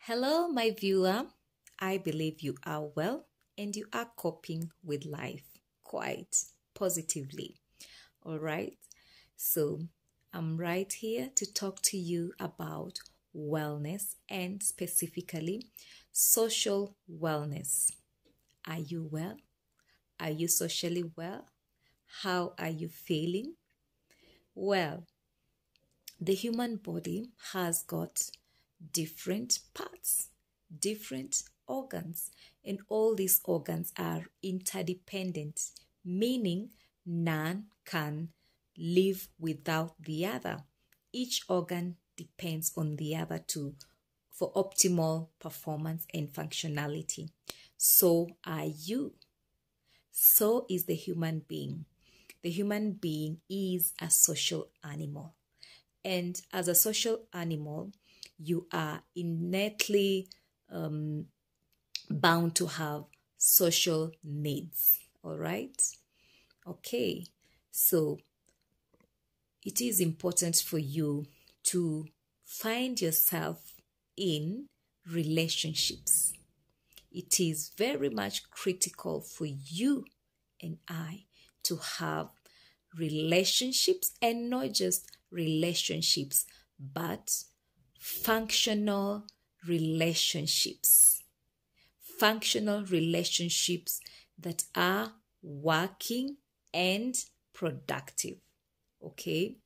Hello, my viewer. I believe you are well and you are coping with life quite positively. All right. So, I'm right here to talk to you about wellness and specifically social wellness. Are you well? Are you socially well? How are you feeling? Well, the human body has got different parts, different organs, and all these organs are interdependent, meaning none can live without the other. Each organ depends on the other for optimal performance and functionality. So are you. So is the human being. The human being is a social animal. And as a social animal, you are innately bound to have social needs. All right? Okay. So it is important for you to find yourself in relationships. It is very much critical for you and I to have relationships, and not just relationships, but functional relationships. Functional relationships that are working and productive. Okay?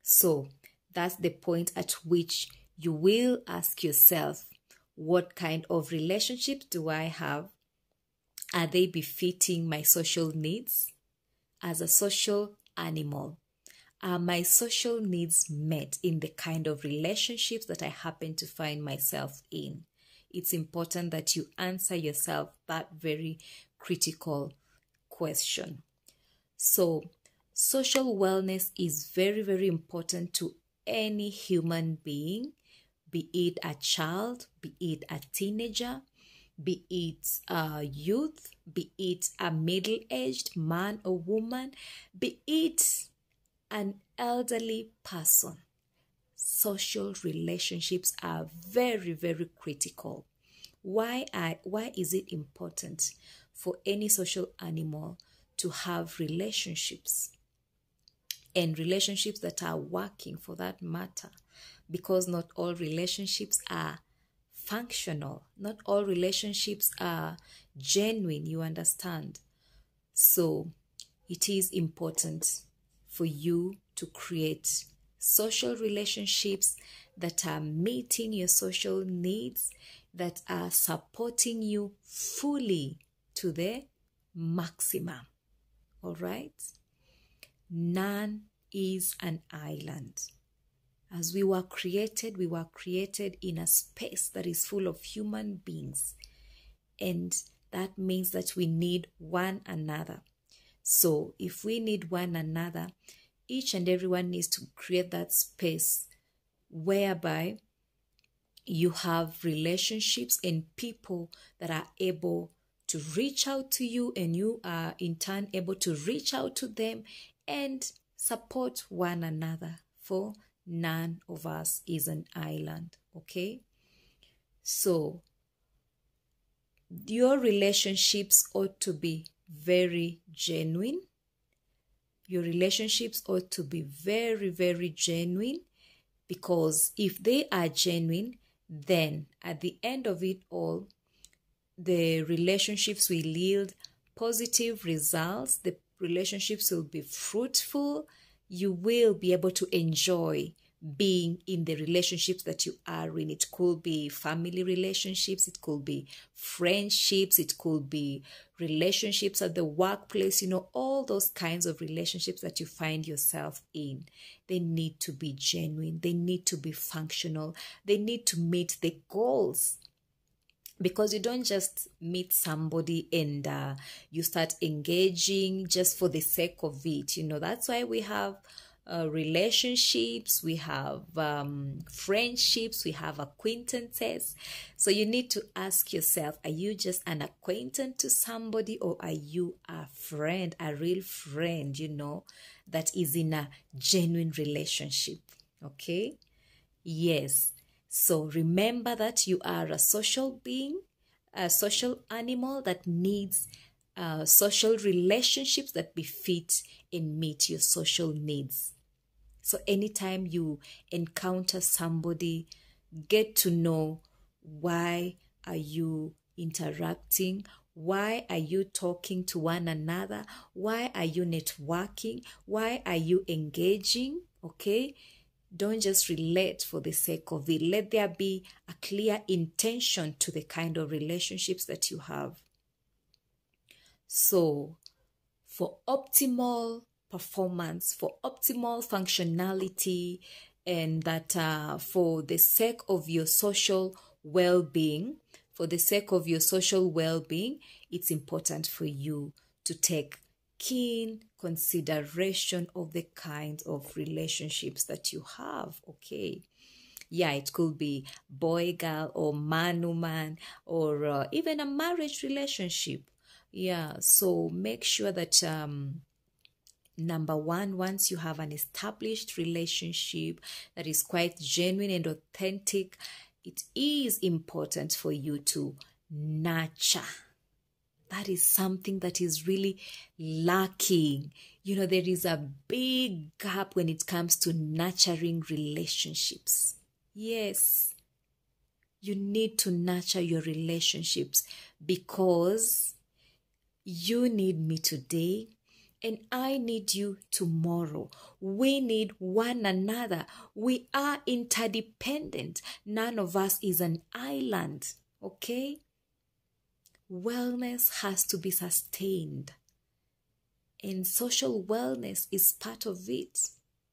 So that's the point at which you will ask yourself, what kind of relationships do I have? Are they befitting my social needs? As a social animal, are my social needs met in the kind of relationships that I happen to find myself in? It's important that you answer yourself that very critical question. So, social wellness is very, very important to any human being, be it a child, be it a teenager, be it a youth, be it a middle-aged man or woman, be it an elderly person. Social relationships are very, very critical. Why is it important for any social animal to have relationships? And relationships that are working, for that matter, because not all relationships are functional. Not all relationships are genuine, you understand? So it is important for you to create social relationships that are meeting your social needs, that are supporting you fully to the maximum. All right? None is an island. As we were created in a space that is full of human beings. And that means that we need one another. So if we need one another, each and everyone needs to create that space whereby you have relationships and people that are able to reach out to you, and you are in turn able to reach out to them and support one another, for none of us is an island. Okay? So your relationships ought to be very genuine. Your relationships ought to be very, very genuine, because if they are genuine, then at the end of it all, the relationships will yield positive results. The relationships will be fruitful. You will be able to enjoy being in the relationships that you are in. It could be family relationships, it could be friendships, it could be relationships at the workplace, all those kinds of relationships that you find yourself in. They need to be genuine, they need to be functional, they need to meet the goals. Because you don't just meet somebody and you start engaging just for the sake of it. That's why we have relationships, we have friendships, we have acquaintances. So you need to ask yourself, are you just an acquaintance to somebody, or are you a friend, a real friend, that is in a genuine relationship? Okay? Yes. So remember that you are a social being, a social animal that needs social relationships that befit and meet your social needs. So anytime you encounter somebody, get to know why are you interacting, why are you talking to one another, why are you networking, why are you engaging, okay? Don't just relate for the sake of it. Let there be a clear intention to the kind of relationships that you have. So, for optimal performance, for optimal functionality, and that for the sake of your social well-being, it's important for you to take keen consideration of the kinds of relationships that you have, okay? Yeah, it could be boy-girl or man-woman or even a marriage relationship. Yeah, so make sure that number one, once you have an established relationship that is quite genuine and authentic, it is important for you to nurture. That is something that is really lacking. You know, there is a big gap when it comes to nurturing relationships. Yes, you need to nurture your relationships because you need me today and I need you tomorrow. We need one another. We are interdependent. None of us is an island, okay? Wellness has to be sustained. And social wellness is part of it.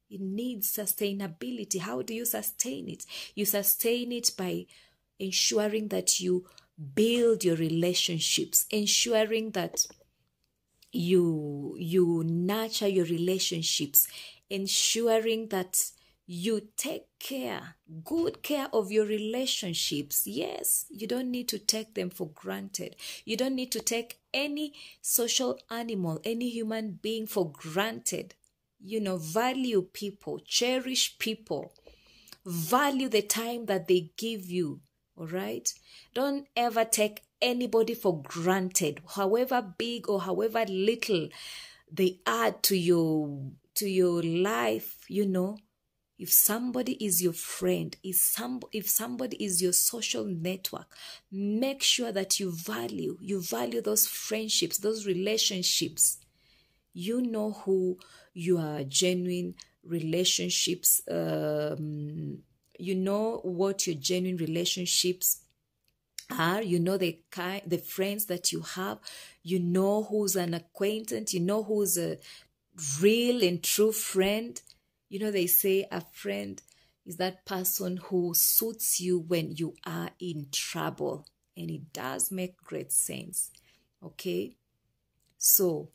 It needs sustainability. How do you sustain it? You sustain it by ensuring that you build your relationships, ensuring that you nurture your relationships, ensuring that you take good care of your relationships. Yes, you don't need to take them for granted. You don't need to take any social animal, any human being for granted. You know, value people, cherish people, value the time that they give you, all right? Don't ever take anybody for granted, however big or however little they add to your life, you know. If somebody is your friend, if somebody is your social network, make sure that you value those friendships, those relationships. You know who your genuine relationships, you know what your genuine relationships are. You know the friends that you have. You know who's an acquaintance. You know who's a real and true friend. You know, they say a friend is that person who suits you when you are in trouble. And it does make great sense. Okay? So,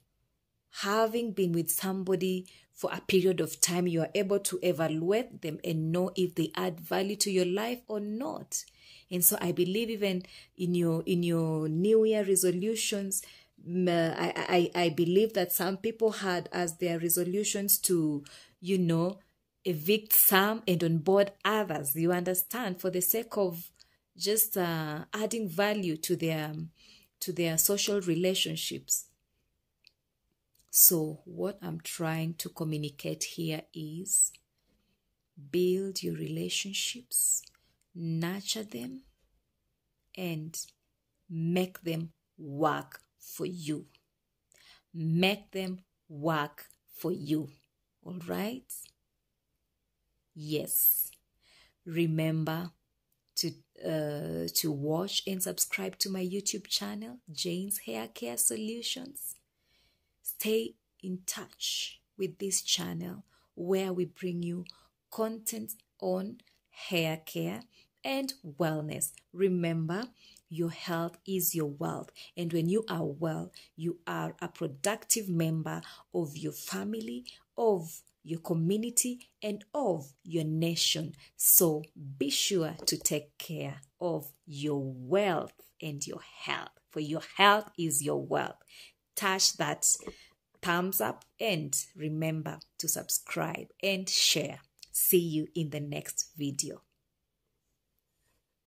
having been with somebody for a period of time, you are able to evaluate them and know if they add value to your life or not. And so I believe even in your New Year resolutions, I believe that some people had as their resolutions to, you know, evict some and onboard others. You understand, for the sake of just adding value to their social relationships. So what I'm trying to communicate here is build your relationships, nurture them, and make them work for you. Make them work for you. All right? Yes. Remember to watch and subscribe to my YouTube channel, Jane's Hair Care Solutions. Stay in touch with this channel where we bring you content on hair care and wellness. Remember, your health is your wealth. And when you are well, you are a productive member of your family, of your community, and of your nation. So be sure to take care of your wealth and your health, for your health is your wealth. Touch that thumbs up and remember to subscribe and share. See you in the next video.